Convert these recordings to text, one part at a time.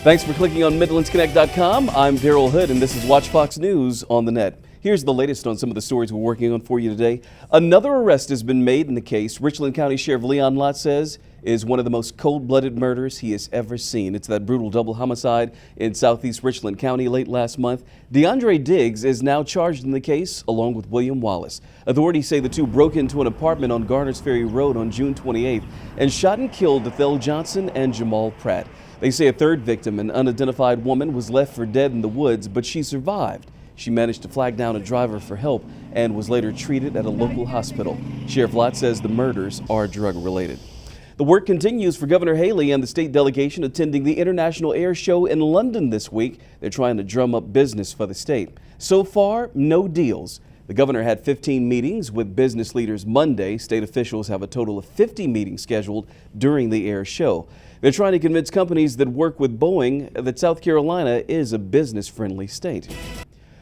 Thanks for clicking on MidlandsConnect.com. I'm Daryl Hood, and this is Watch Fox News on the net. Here's the latest on some of the stories we're working on for you today. Another arrest has been made in the case Richland County Sheriff Leon Lott says is one of the most cold-blooded murders he has ever seen. It's that brutal double homicide in southeast Richland County late last month. DeAndre Diggs is now charged in the case along with William Wallace. Authorities say the two broke into an apartment on Garners Ferry Road on June 28th and shot and killed Ethel Johnson and Jamal Pratt. They say a third victim, an unidentified woman, was left for dead in the woods, but she survived. She managed to flag down a driver for help and was later treated at a local hospital. Sheriff Lott says the murders are drug-related. The work continues for Governor Haley and the state delegation attending the International Air Show in London this week. They're trying to drum up business for the state. So far, no deals. The governor had 15 meetings with business leaders Monday. State officials have a total of 50 meetings scheduled during the air show. They're trying to convince companies that work with Boeing that South Carolina is a business-friendly state.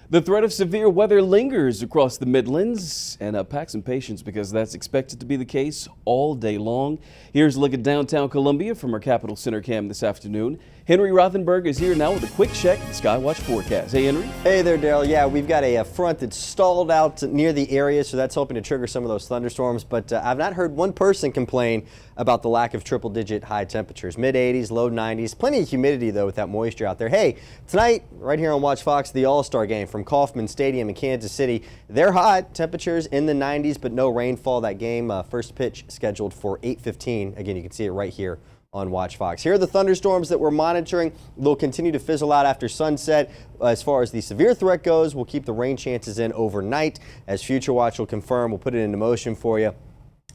The threat of severe weather lingers across the Midlands, and pack some patience because that's expected to be the case all day long. Here's a look at downtown Columbia from our Capitol Center cam this afternoon. Henry Rothenberg is here now with a quick check of the Skywatch forecast. Hey, Henry. Hey there, Daryl. Yeah, we've got a front that's stalled out near the area, so that's hoping to trigger some of those thunderstorms. But I've not heard one person complain about the lack of triple-digit high temperatures. Mid-80s, low 90s. Plenty of humidity, though, with that moisture out there. Hey, tonight, right here on Watch Fox, the All-Star game from Kauffman Stadium in Kansas City. They're hot. Temperatures in the 90s, but no rainfall. That game, first pitch scheduled for 8:15. Again, you can see it right here on Watch Fox. Here are the thunderstorms that we're monitoring. They'll continue to fizzle out after sunset. As far as the severe threat goes, we'll keep the rain chances in overnight. As Future Watch will confirm, we'll put it into motion for you.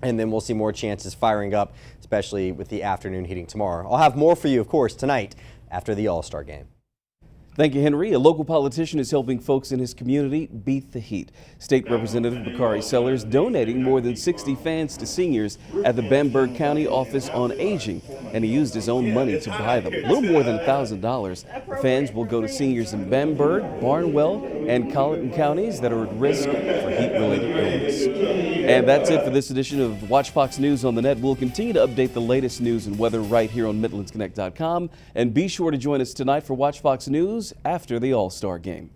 And then we'll see more chances firing up, especially with the afternoon heating tomorrow. I'll have more for you, of course, tonight after the All-Star game. Thank you, Henry. A local politician is helping folks in his community beat the heat. State Representative Bakari Sellers donating more than 60 fans to seniors at the Bamberg County Office on Aging, and he used his own money to buy them. A little more than $1,000. The fans will go to seniors in Bamberg, Barnwell, and Colleton counties that are at risk for heat-related illness. And that's it for this edition of Watch Fox News on the Net. We'll continue to update the latest news and weather right here on MidlandsConnect.com. And be sure to join us tonight for Watch Fox News after the All-Star game.